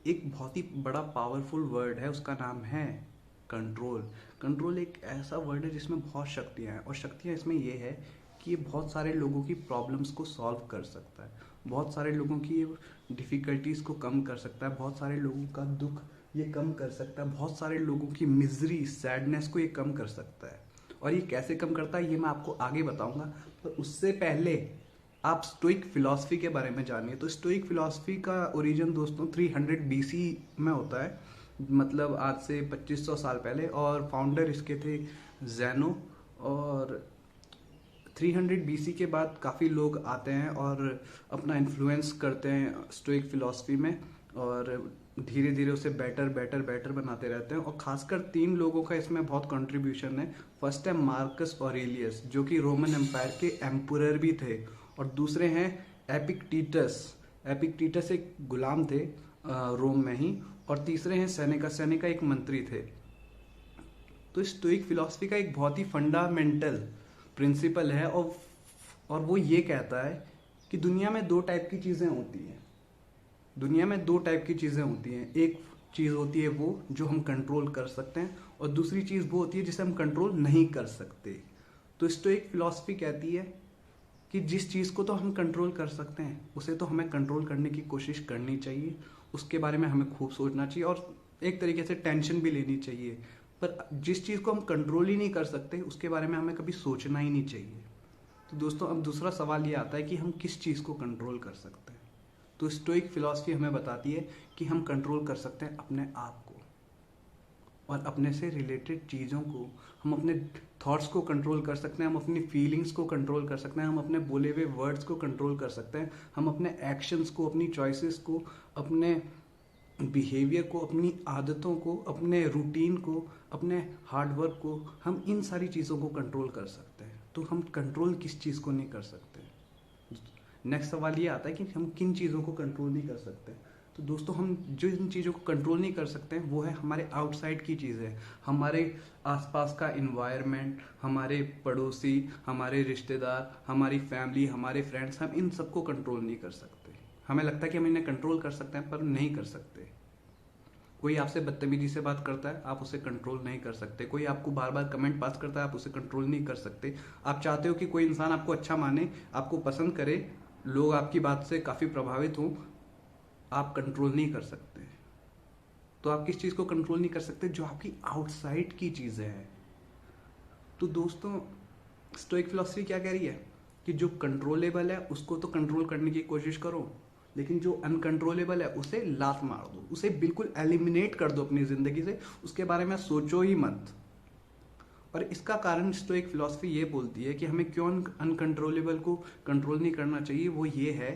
एक बहुत ही बड़ा पावरफुल वर्ड है, उसका नाम है कंट्रोल। कंट्रोल एक ऐसा वर्ड है जिसमें बहुत शक्तियाँ हैं, और शक्तियाँ इसमें ये है कि ये बहुत सारे लोगों की प्रॉब्लम्स को सॉल्व कर सकता है, बहुत सारे लोगों की डिफ़िकल्टीज़ को कम कर सकता है, बहुत सारे लोगों का दुख ये कम कर सकता है, बहुत सारे लोगों की मिजरी सैडनेस को ये कम कर सकता है। और ये कैसे कम करता है ये मैं आपको आगे बताऊंगा, पर उससे पहले आप स्टोइक फिलॉसफी के बारे में जानिए। तो स्टोइक फिलॉसफी का ओरिजिन दोस्तों 300 बीसी में होता है, मतलब आज से 2500 साल पहले, और फाउंडर इसके थे जैनो। और 300 बीसी के बाद काफ़ी लोग आते हैं और अपना इन्फ्लुएंस करते हैं स्टोइक फिलॉसफी में, और धीरे धीरे उसे बेटर बेटर बेटर बनाते रहते हैं। और खासकर 3 लोगों का इसमें बहुत कंट्रीब्यूशन है। फर्स्ट है मार्कस ऑरेलियस, जो कि रोमन एम्पायर के एम्परर भी थे, और दूसरे हैं एपिक्टीटस। एपिक्टीटस एक गुलाम थे रोम में ही, और तीसरे हैं सेनेका। सेनेका एक मंत्री थे। तो स्टोइक फिलॉसफी का एक बहुत ही फंडामेंटल प्रिंसिपल है, और वो ये कहता है कि दुनिया में 2 टाइप की चीज़ें होती हैं। दुनिया में 2 टाइप की चीज़ें होती हैं। एक चीज़ होती है वो जो हम कंट्रोल कर सकते हैं, और दूसरी चीज़ वो होती है जिसे हम कंट्रोल नहीं कर सकते। तो स्टोइक फिलॉसफी कहती है कि जिस चीज़ को तो हम कंट्रोल कर सकते हैं उसे तो हमें कंट्रोल करने की कोशिश करनी चाहिए, उसके बारे में हमें खूब सोचना चाहिए, और एक तरीके से टेंशन भी लेनी चाहिए। पर जिस चीज़ को हम कंट्रोल ही नहीं कर सकते उसके बारे में हमें कभी सोचना ही नहीं चाहिए। तो दोस्तों अब दूसरा सवाल ये आता है कि हम किस चीज़ को कंट्रोल कर सकते हैं। तो स्टोइक फिलॉसफी हमें बताती है कि हम कंट्रोल कर सकते हैं अपने आप को, और अपने से रिलेटेड चीज़ों को। हम अपने थॉट्स को कंट्रोल कर सकते हैं, हम अपनी फीलिंग्स को कंट्रोल कर सकते हैं, हम अपने बोले हुए वर्ड्स को कंट्रोल कर सकते हैं, हम अपने एक्शंस को, अपनी चॉइसेस को, अपने बिहेवियर को, अपनी आदतों को, अपने रूटीन को, अपने हार्डवर्क को, हम इन सारी चीज़ों को कंट्रोल कर सकते हैं। तो हम कंट्रोल किस चीज़ को नहीं कर सकते। नेक्स्ट सवाल ये आता है कि हम किन चीज़ों को कंट्रोल नहीं कर सकते। तो दोस्तों हम जो इन चीज़ों को कंट्रोल नहीं कर सकते हैं वो है हमारे आउटसाइड की चीज़ें, हमारे आसपास का इन्वायरमेंट, हमारे पड़ोसी, हमारे रिश्तेदार, हमारी फैमिली, हमारे फ्रेंड्स। हम इन सबको कंट्रोल नहीं कर सकते। हमें लगता है कि हम इन्हें कंट्रोल कर सकते हैं, पर नहीं कर सकते। कोई आपसे बदतमीजी से बात करता है, आप उसे कंट्रोल नहीं कर सकते। कोई आपको बार बार कमेंट पास करता है, आप उसे कंट्रोल नहीं कर सकते। आप चाहते हो कि कोई इंसान आपको अच्छा माने, आपको पसंद करे, लोग आपकी बात से काफ़ी प्रभावित हों, आप कंट्रोल नहीं कर सकते। तो आप किस चीज़ को कंट्रोल नहीं कर सकते? जो आपकी आउटसाइड की चीज़ें हैं। तो दोस्तों स्टोइक फिलॉसफी क्या कह रही है कि जो कंट्रोलेबल है उसको तो कंट्रोल करने की कोशिश करो, लेकिन जो अनकंट्रोलेबल है उसे लात मार दो, उसे बिल्कुल एलिमिनेट कर दो अपनी ज़िंदगी से, उसके बारे में सोचो ही मत। और इसका कारण स्टोइक फिलॉसफी ये बोलती है कि हमें क्यों अनकंट्रोलेबल को कंट्रोल नहीं करना चाहिए। वो ये है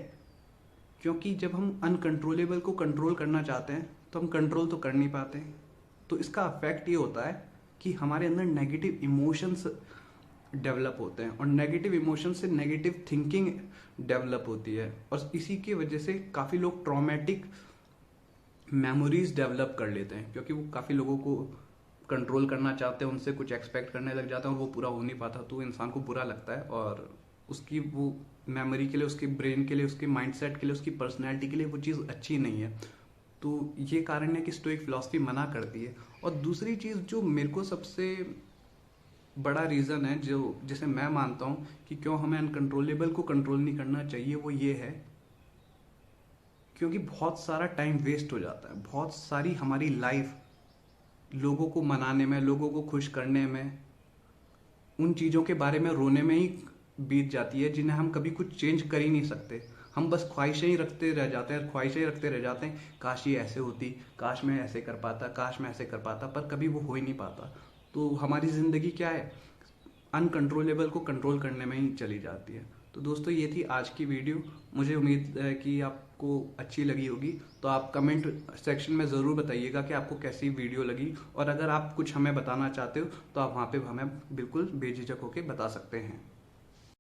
क्योंकि जब हम अनकंट्रोलेबल को कंट्रोल करना चाहते हैं तो हम कंट्रोल तो कर नहीं पाते। तो इसका अफेक्ट ये होता है कि हमारे अंदर नेगेटिव इमोशंस डेवलप होते हैं, और नेगेटिव इमोशन से नेगेटिव थिंकिंग डेवलप होती है, और इसी की वजह से काफ़ी लोग ट्रॉमेटिक मेमोरीज डेवलप कर लेते हैं, क्योंकि वो काफ़ी लोगों को कंट्रोल करना चाहते हैं, उनसे कुछ एक्सपेक्ट करने लग जाते हैं और वो पूरा हो नहीं पाता, तो इंसान को बुरा लगता है, और उसकी वो मेमोरी के लिए, उसके ब्रेन के लिए, उसके माइंडसेट के लिए, उसकी पर्सनैलिटी के लिए वो चीज़ अच्छी नहीं है। तो ये कारण है कि स्टोइक फिलॉसफी मना करती है। और दूसरी चीज़ जो मेरे को सबसे बड़ा रीज़न है, जो जिसे मैं मानता हूँ कि क्यों हमें अनकंट्रोलेबल को कंट्रोल नहीं करना चाहिए, वो ये है क्योंकि बहुत सारा टाइम वेस्ट हो जाता है। बहुत सारी हमारी लाइफ लोगों को मनाने में, लोगों को खुश करने में, उन चीज़ों के बारे में रोने में ही बीत जाती है जिन्हें हम कभी कुछ चेंज कर ही नहीं सकते। हम बस ख्वाहिशें ही रखते रह जाते हैं, ख्वाहिशें ही रखते रह जाते हैं, काश ये ऐसे होती, काश मैं ऐसे कर पाता, काश मैं ऐसे कर पाता, पर कभी वो हो ही नहीं पाता। तो हमारी ज़िंदगी क्या है, अनकंट्रोलेबल को कंट्रोल करने में ही चली जाती है। तो दोस्तों ये थी आज की वीडियो। मुझे उम्मीद है कि आपको अच्छी लगी होगी। तो आप कमेंट सेक्शन में ज़रूर बताइएगा कि आपको कैसी वीडियो लगी, और अगर आप कुछ हमें बताना चाहते हो तो आप वहाँ पे हमें बिल्कुल बेझिझक होकर बता सकते हैं।